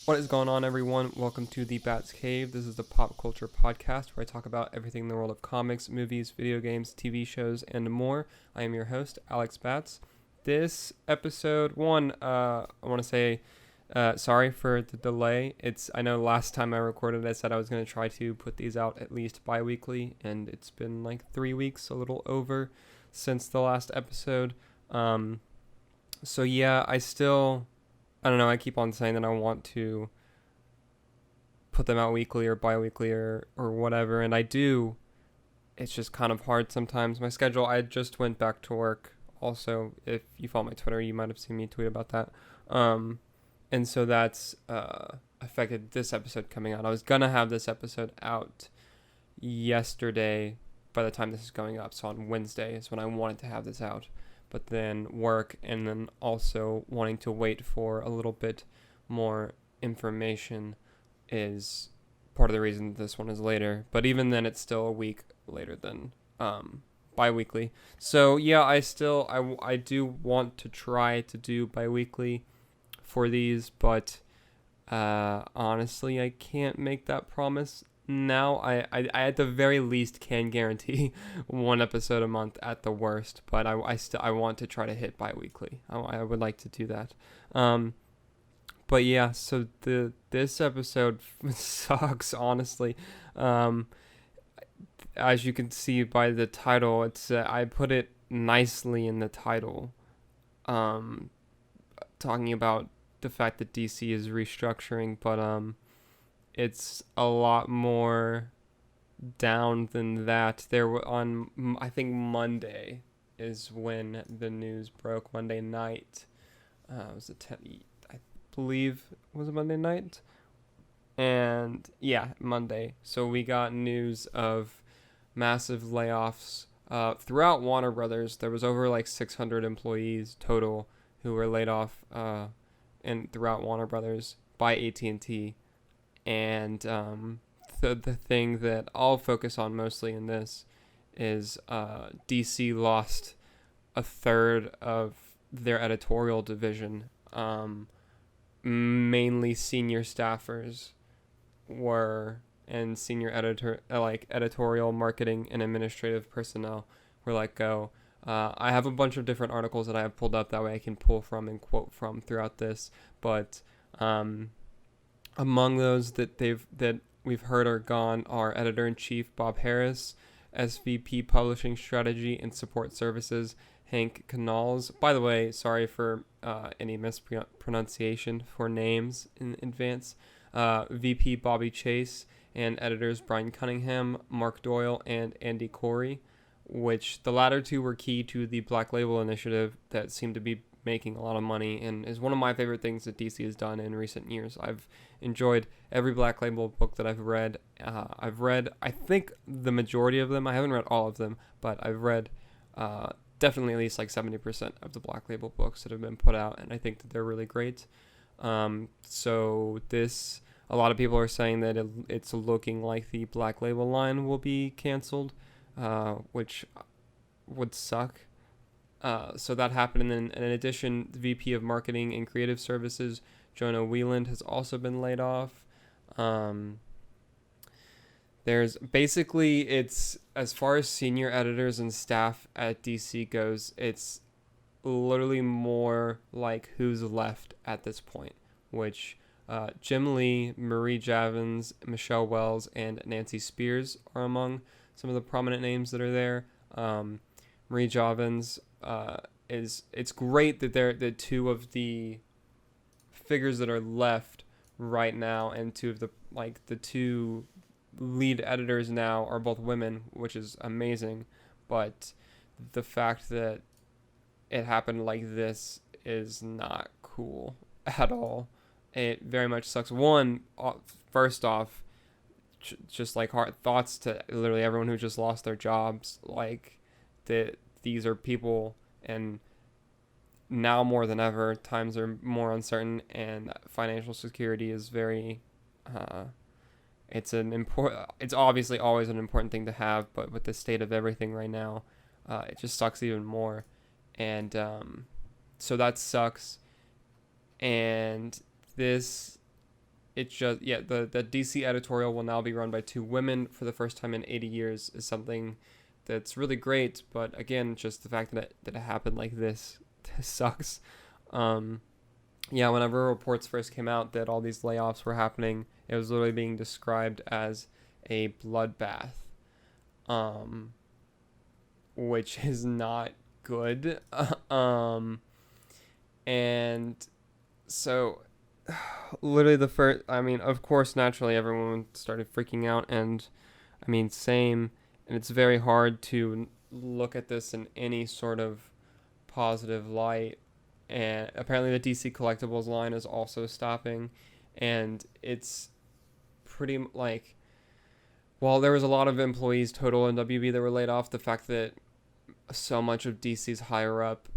What is going on, everyone? Welcome to the Bats Cave. This is the pop culture podcast where I talk about everything in the world of comics, movies, video games, TV shows, and more. I am your host, Alex Bats. This episode one, I want to say sorry for the delay. I know last time I recorded, I said I was going to try to put these out at least bi-weekly, and it's been like 3 weeks, a little over, since the last episode. So yeah, I don't know, I keep on saying that I want to put them out weekly or bi-weekly or whatever, and I do. It's just kind of hard sometimes. My schedule, I just went back to work. Also, if you follow my Twitter, you might have seen me tweet about that. And so that's affected this episode coming out. I was going to have this episode out yesterday by the time this is going up, so on Wednesday is when I wanted to have this out. But then work, and then also wanting to wait for a little bit more information is part of the reason this one is later. But even then, it's still a week later than bi-weekly. So yeah, I do want to try to do bi-weekly for these, but honestly, I can't make that promise now. I at the very least can guarantee one episode a month at the worst, but I want to try to hit bi-weekly. I would like to do that. But yeah, so this episode sucks, honestly. As you can see by the title, it's I put it nicely in the title, talking about the fact that DC is restructuring, but it's a lot more down than that. I think Monday is when the news broke. Monday night. It was the 10th, I believe, was it Monday night? And yeah, Monday. So we got news of massive layoffs throughout Warner Brothers. There was over like 600 employees total who were laid off and throughout Warner Brothers by AT&T. And the thing that I'll focus on mostly in this is DC lost a third of their editorial division. Mainly senior staffers and senior editorial, marketing, and administrative personnel were let go. I have a bunch of different articles that I have pulled up that way I can pull from and quote from throughout this, but among those that we've heard are gone are Editor-in-Chief Bob Harris, SVP Publishing Strategy and Support Services Hank Canals. By the way, sorry for any mispronunciation for names in advance. VP Bobby Chase, and editors Brian Cunningham, Mark Doyle, and Andy Corey, which the latter two were key to the Black Label initiative that seemed to be making a lot of money and is one of my favorite things that DC has done in recent years. I've enjoyed every Black Label book that I've read. I think, the majority of them. I haven't read all of them, but I've read definitely at least like 70% of the Black Label books that have been put out, and I think that they're really great. So a lot of people are saying that it's looking like the Black Label line will be canceled, which would suck. So that happened, and then in addition, the VP of Marketing and Creative Services, Jonah Wieland, has also been laid off. There's basically, it's, as far as senior editors and staff at DC goes, it's literally more like who's left at this point, which Jim Lee, Marie Javins, Michelle Wells, and Nancy Spears are among some of the prominent names that are there. Marie Javins, it's great that they're the two of the figures that are left right now, and two of the two lead editors now are both women, which is amazing. But the fact that it happened like this is not cool at all. It very much sucks. First off, just like hard thoughts to literally everyone who just lost their jobs. Like, these are people, and now more than ever, times are more uncertain, and financial security is very. It's obviously always an important thing to have, but with the state of everything right now, it just sucks even more, and so that sucks. And this it just, yeah, the DC editorial will now be run by two women for the first time in 80 years is something that's really great. But again, just the fact that it happened like this sucks. Um, yeah, whenever reports first came out that all these layoffs were happening, it was literally being described as a bloodbath, um, which is not good. um, and so literally the first, I mean, of course, naturally everyone started freaking out, and I mean, same, and it's very hard to look at this in any sort of positive light. And apparently the DC collectibles line is also stopping, and it's pretty like, while there was a lot of employees total in WB that were laid off, the fact that so much of DC's higher up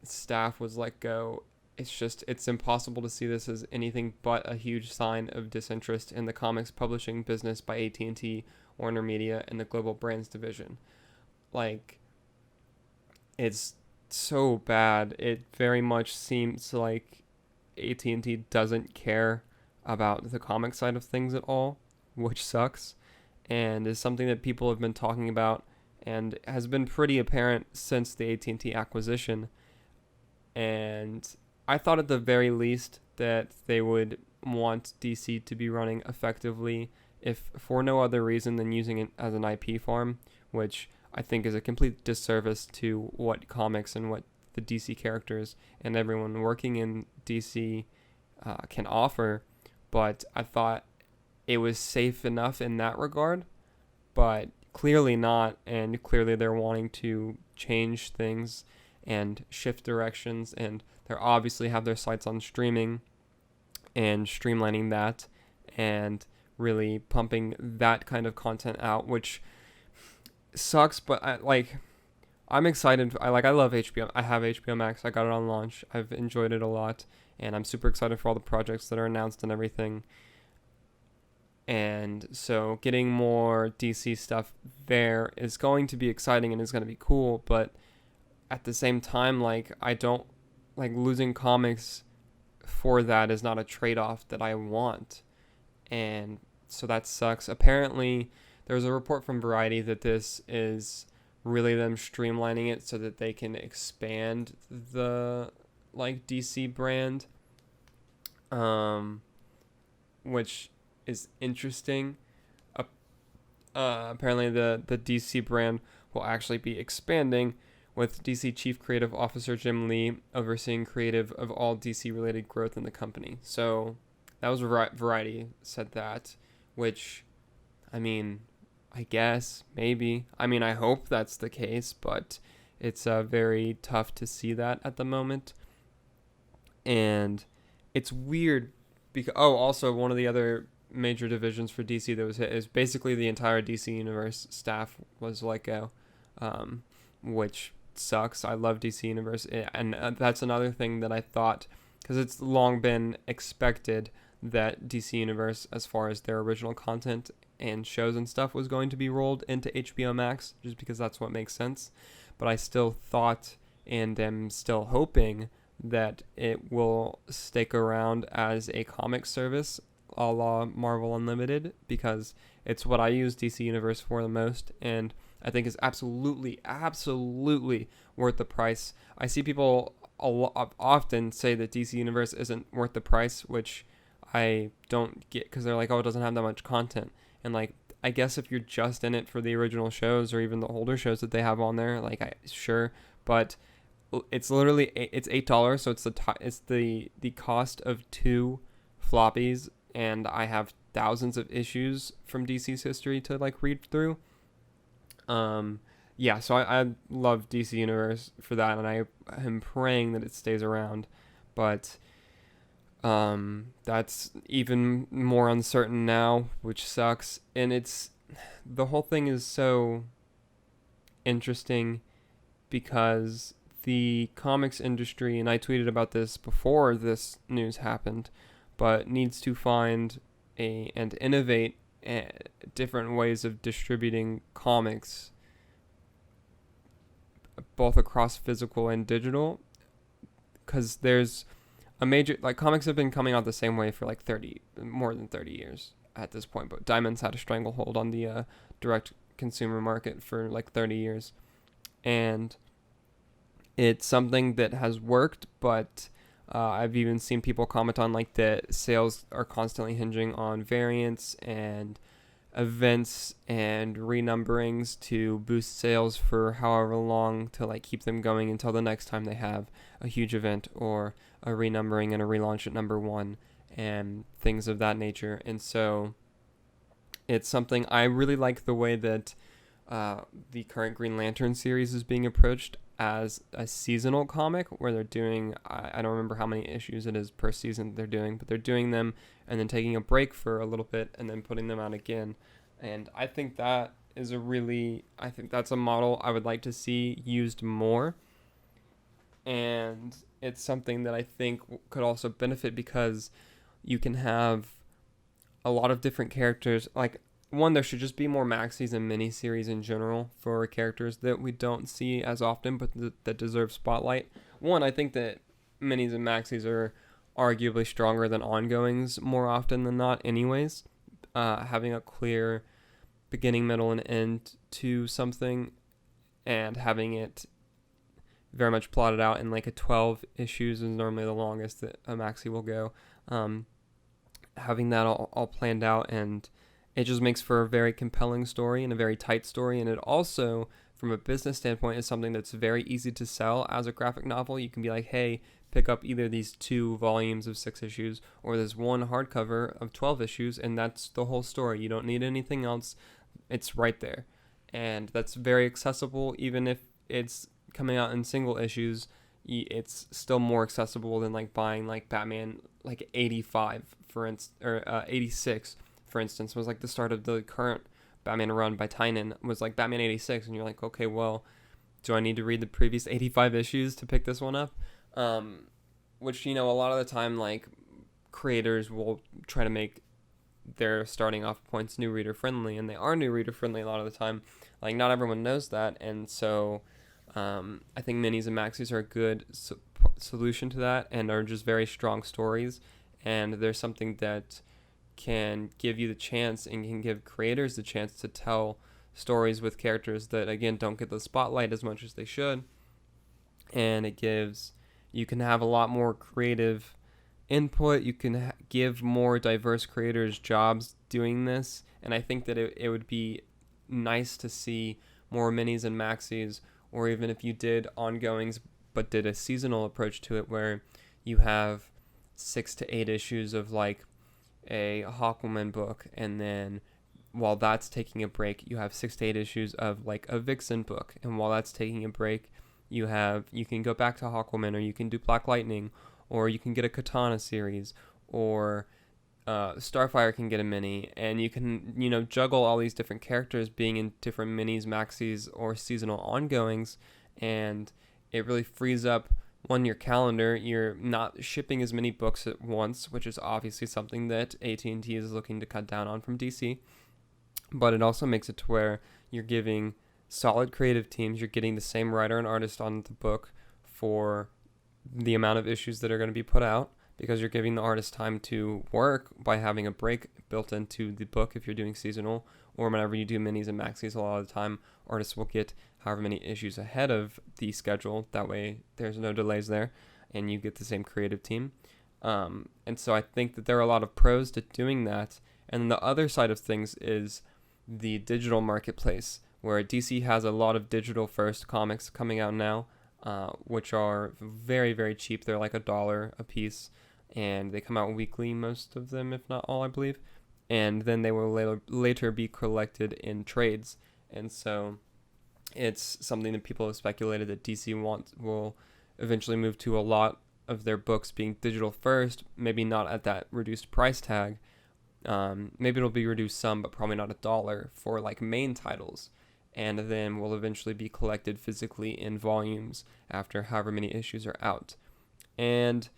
staff was let go, it's impossible to see this as anything but a huge sign of disinterest in the comics publishing business by AT&T, Warner Media, and the Global Brands division. Like, it's so bad. It very much seems like AT&T doesn't care about the comic side of things at all, which sucks, and is something that people have been talking about and has been pretty apparent since the AT&T acquisition. And I thought at the very least that they would want DC to be running effectively, if for no other reason than using it as an IP farm, which I think is a complete disservice to what comics and what the DC characters and everyone working in DC can offer. But I thought it was safe enough in that regard, but clearly not, and clearly they're wanting to change things and shift directions, and they obviously have their sights on streaming and streamlining that and really pumping that kind of content out, which sucks. But I'm excited. I love HBO. I have HBO Max. I got it on launch. I've enjoyed it a lot, and I'm super excited for all the projects that are announced and everything. And so getting more DC stuff there is going to be exciting and is going to be cool, but at the same time, I don't losing comics for that is not a trade-off that I want. And so that sucks. Apparently, there was a report from Variety that this is really them streamlining it so that they can expand the DC brand, which is interesting. Apparently the DC brand will actually be expanding, with DC Chief Creative Officer Jim Lee overseeing creative of all DC-related growth in the company. So that was Variety said that, which, I mean, I guess, maybe. I mean, I hope that's the case, but it's very tough to see that at the moment. And it's weird because, also one of the other major divisions for DC that was hit is basically the entire DC Universe staff was let go, which sucks. I love DC Universe, and that's another thing that I thought, because it's long been expected that DC Universe, as far as their original content and shows and stuff, was going to be rolled into HBO Max, just because that's what makes sense. But I still thought, and am still hoping, that it will stick around as a comic service a la Marvel Unlimited, because it's what I use DC Universe for the most, and I think is absolutely worth the price. I see people often say that DC Universe isn't worth the price, which I don't get, because they're like, oh, it doesn't have that much content. And I guess if you're just in it for the original shows or even the older shows that they have on there, sure, but it's literally it's $8, so it's the cost of 2 floppies, and I have thousands of issues from DC's history to read through. So I love DC Universe for that, and I am praying that it stays around, but that's even more uncertain now, which sucks. And the whole thing is so interesting because the comics industry, and I tweeted about this before this news happened, but needs to find and innovate different ways of distributing comics, both across physical and digital, because there's a major, like, comics have been coming out the same way for like more than 30 years at this point, but Diamond's had a stranglehold on the direct consumer market for like 30 years. And it's something that has worked, but I've even seen people comment on like that sales are constantly hinging on variants and events and renumberings to boost sales for however long to like keep them going until the next time they have a huge event or a renumbering and a relaunch at number one and things of that nature. And so it's something I really like the way that the current Green Lantern series is being approached as a seasonal comic where they're doing, I don't remember how many issues it is per season they're doing, but they're doing them and then taking a break for a little bit and then putting them out again. And I think that is I think that's a model I would like to see used more. And it's something that I think could also benefit because you can have a lot of different characters. Like, one, there should just be more maxis and miniseries in general for characters that we don't see as often, but that deserve spotlight. One, I think that minis and maxis are arguably stronger than ongoings more often than not anyways. Having a clear beginning, middle, and end to something and having it very much plotted out in like a 12 issues is normally the longest that a maxi will go. Having that all planned out, and it just makes for a very compelling story and a very tight story. And it also, from a business standpoint, is something that's very easy to sell as a graphic novel. You can be like, hey, pick up either these 2 volumes of 6 issues or this one hardcover of 12 issues, and that's the whole story. You don't need anything else. It's right there. And that's very accessible. Even if it's coming out in single issues, it's still more accessible than like buying like Batman like 85 for instance, or 86 for instance, was like the start of the current Batman run by Tynion, was like Batman 86, and you're like, okay, well, do I need to read the previous 85 issues to pick this one up? Which, a lot of the time, like, creators will try to make their starting off points new reader friendly, and they are new reader friendly a lot of the time. Like, not everyone knows that, and so I think minis and maxis are a good solution to that, and are just very strong stories, and there's something that can give you the chance and can give creators the chance to tell stories with characters that, again, don't get the spotlight as much as they should. And you can have a lot more creative input. You can give more diverse creators jobs doing this. And I think that it would be nice to see more minis and maxis, or even if you did ongoings but did a seasonal approach to it where you have 6 to 8 issues of like a Hawkwoman book, and then while that's taking a break, you have 6 to 8 issues of like a Vixen book, and while that's taking a break, you can go back to Hawkwoman, or you can do Black Lightning, or you can get a Katana series, or Starfire can get a mini, and you can juggle all these different characters being in different minis, maxis, or seasonal ongoings, and it really frees up your calendar. You're not shipping as many books at once, which is obviously something that AT&T is looking to cut down on from DC. But it also makes it to where you're giving solid creative teams, you're getting the same writer and artist on the book for the amount of issues that are going to be put out, because you're giving the artist time to work by having a break built into the book if you're doing seasonal, or whenever you do minis and maxis, a lot of the time artists will get however many issues ahead of the schedule. That way there's no delays there, and you get the same creative team. And so I think that there are a lot of pros to doing that. And then the other side of things is the digital marketplace, where DC has a lot of digital first comics coming out now, which are very, very cheap. They're like $1 a piece, and they come out weekly, most of them, if not all, I believe. And then they will later be collected in trades. And so it's something that people have speculated that DC will eventually move to a lot of their books being digital first, maybe not at that reduced price tag. Maybe it'll be reduced some, but probably not $1 for like main titles. And then will eventually be collected physically in volumes after however many issues are out. And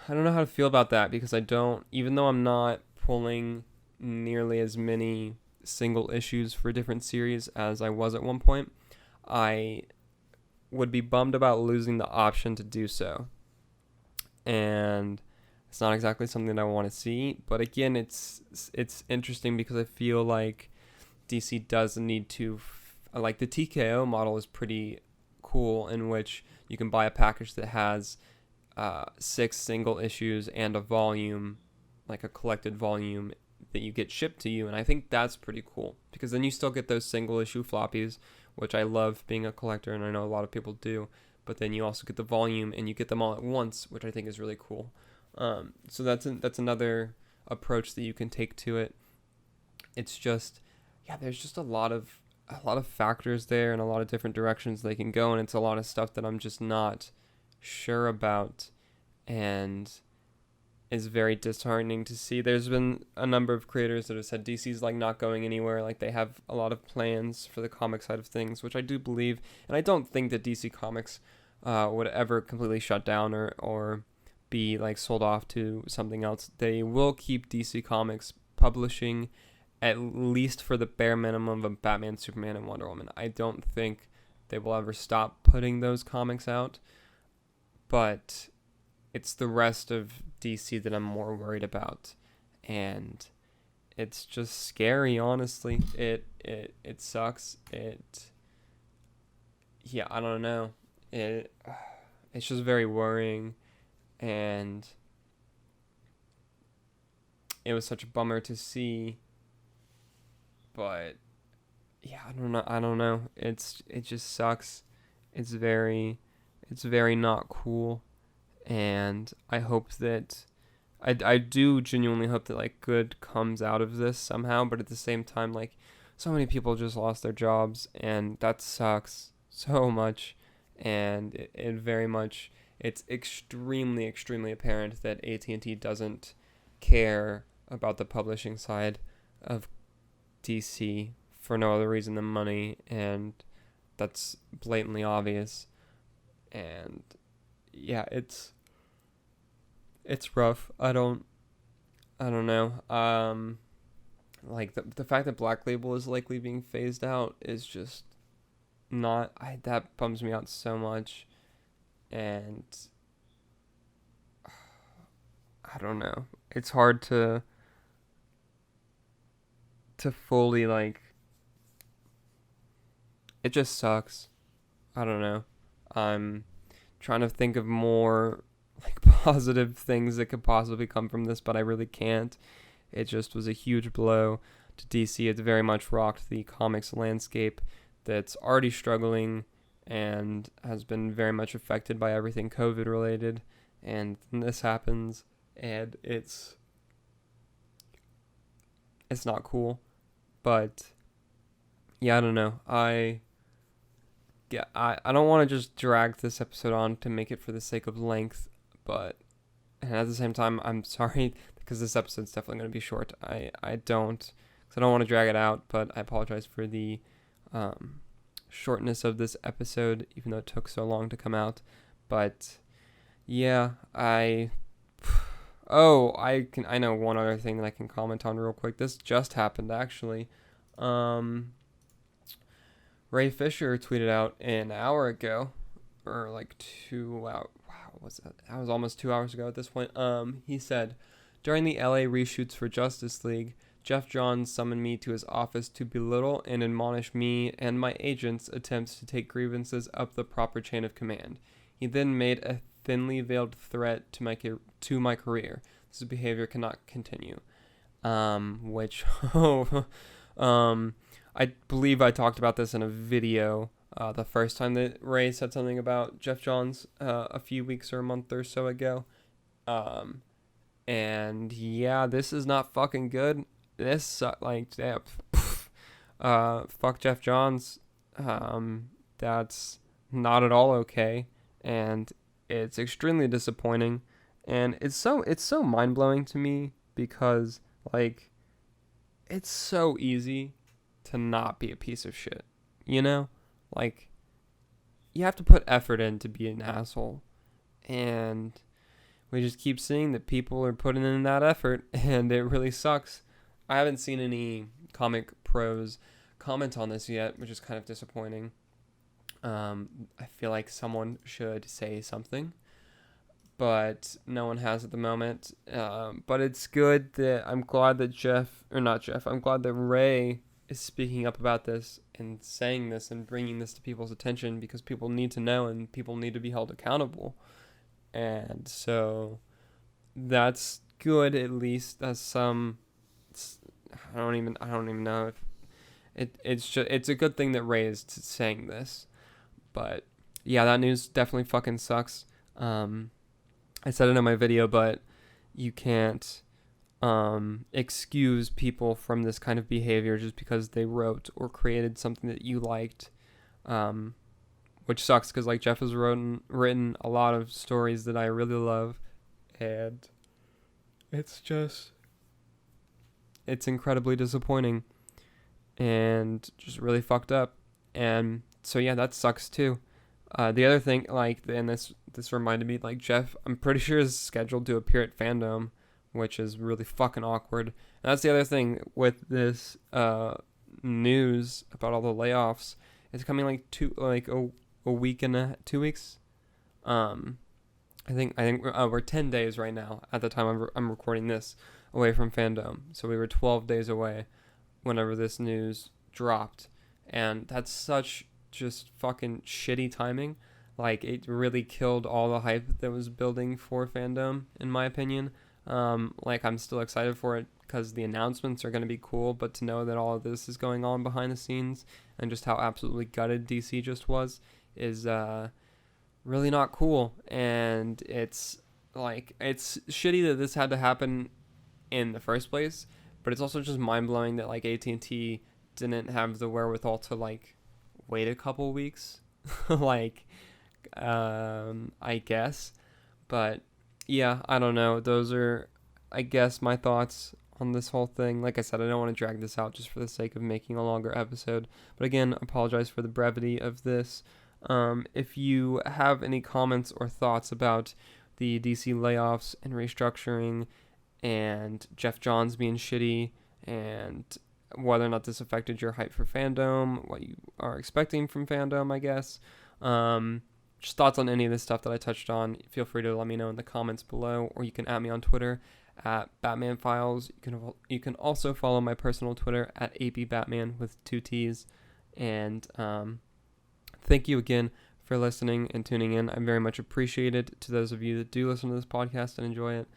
I don't know how to feel about that, because even though I'm not pulling nearly as many single issues for different series as I was at one point, I would be bummed about losing the option to do so. and it's not exactly something that I want to see. But again, it's interesting because I feel like DC does need to, like the TKO model is pretty cool, in which you can buy a package that has 6 single issues and a volume, like a collected volume that you get shipped to you. And I think that's pretty cool because then you still get those single issue floppies, which I love being a collector, and I know a lot of people do. But then you also get the volume and you get them all at once, which I think is really cool. So that's another approach that you can take to it. It's just, yeah, there's just a lot of factors there and a lot of different directions they can go, and it's a lot of stuff that I'm just not sure about, and is very disheartening to see. There's been a number of creators that have said DC's like not going anywhere, like they have a lot of plans for the comic side of things, which I do believe, and I don't think that DC Comics would ever completely shut down or be like sold off to something else. They will keep DC Comics publishing at least for the bare minimum of Batman, Superman, and Wonder Woman. I don't think they will ever stop putting those comics out, but it's the rest of DC that I'm more worried about, and it's just scary, honestly. It sucks. I don't know. It's just very worrying, and it was such a bummer to see. But yeah, I don't know. It just sucks. It's very not cool, and I hope that I do genuinely hope that like good comes out of this somehow. But at the same time, like so many people just lost their jobs, and that sucks so much. And it very much, it's extremely apparent that AT&T doesn't care about the publishing side of DC for no other reason than money, and that's blatantly obvious. And yeah, it's rough. I don't know. Like the fact that Black Label is likely being phased out is just not, that bums me out so much. And I don't know. It's hard to fully, like, it just sucks. I don't know. I'm trying to think of more like positive things that could possibly come from this, but I really can't. It just was a huge blow to DC. It's very much rocked the comics landscape that's already struggling and has been very much affected by everything COVID related. And then this happens, and it's not cool. But yeah, I don't know. I don't want to just drag this episode on to make it for the sake of length, but and at the same time, I'm sorry because this episode's definitely going to be short. I don't want to drag it out, but I apologize for the shortness of this episode, even though it took so long to come out. But yeah, I know one other thing that I can comment on real quick. This just happened actually. Ray Fisher tweeted out an hour ago, or like 2 hours. Wow, what's that? That was almost 2 hours ago at this point. He said, during the LA reshoots for Justice League, Jeff Johns summoned me to his office to belittle and admonish me and my agents' attempts to take grievances up the proper chain of command. He then made a thinly veiled threat to my career. This behavior cannot continue. I believe I talked about this in a video the first time that Ray said something about Jeff Johns a few weeks or a month or so ago. And yeah, this is not fucking good. This fuck Jeff Johns. That's not at all okay, and it's extremely disappointing, and it's so mind-blowing to me because like it's so easy to not be a piece of shit, you know? Like, you have to put effort in to be an asshole, and we just keep seeing that people are putting in that effort, and it really sucks. I haven't seen any comic pros comment on this yet, which is kind of disappointing. I feel like someone should say something, but no one has at the moment. But it's good that I'm glad that I'm glad that Ray is speaking up about this and saying this and bringing this to people's attention, because people need to know and people need to be held accountable. And so that's good, at least. That's some. I don't even know if it's a good thing that Ray is saying this. But yeah, that news definitely fucking sucks. I said it in my video, but you can't excuse people from this kind of behavior just because they wrote or created something that you liked, which sucks, because like Jeff has written a lot of stories that I really love, and it's incredibly disappointing and just really fucked up. And so yeah, that sucks too. The other thing, and this reminded me, Jeff, I'm pretty sure is scheduled to appear at Fandom, which is really fucking awkward. And that's the other thing with this news about all the layoffs. It's coming a week and 2 weeks. I think we're 10 days right now at the time I'm recording this away from Fandom. So we were 12 days away whenever this news dropped, and that's such just fucking shitty timing. It really killed all the hype that was building for Fandom, in my opinion. I'm still excited for it because the announcements are going to be cool, but to know that all of this is going on behind the scenes and just how absolutely gutted DC just was is really not cool. And it's shitty that this had to happen in the first place, but it's also just mind-blowing that AT&T didn't have the wherewithal to wait a couple weeks. I guess. But yeah, I don't know. Those are, I guess, my thoughts on this whole thing. Like I said, I don't want to drag this out just for the sake of making a longer episode. But again, apologize for the brevity of this. If you have any comments or thoughts about the DC layoffs and restructuring and Jeff Johns being shitty, and whether or not this affected your hype for Fandom, what you are expecting from Fandom, I guess, just thoughts on any of this stuff that I touched on, feel free to let me know in the comments below, or you can @me on Twitter at Batman Files. You can also follow my personal Twitter at ABBatman with 2 T's. And thank you again for listening and tuning in. I very much appreciate it. To those of you that do listen to this podcast and enjoy it,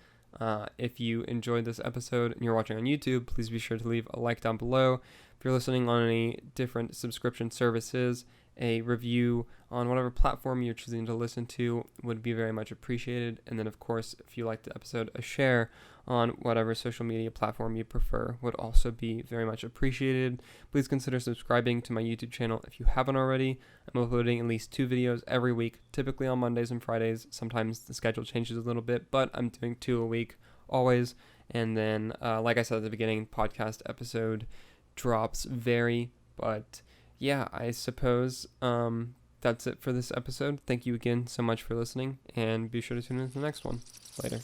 if you enjoyed this episode and you're watching on YouTube, please be sure to leave a like down below. If you're listening on any different subscription services, a review on whatever platform you're choosing to listen to would be very much appreciated. And then, of course, if you liked the episode, a share on whatever social media platform you prefer would also be very much appreciated. Please consider subscribing to my YouTube channel if you haven't already. I'm uploading at least 2 videos every week, typically on Mondays and Fridays. Sometimes the schedule changes a little bit, but I'm doing 2 a week always. And then, like I said at the beginning, podcast episode drops vary, but yeah, I suppose that's it for this episode. Thank you again so much for listening, and be sure to tune in to the next one. Later.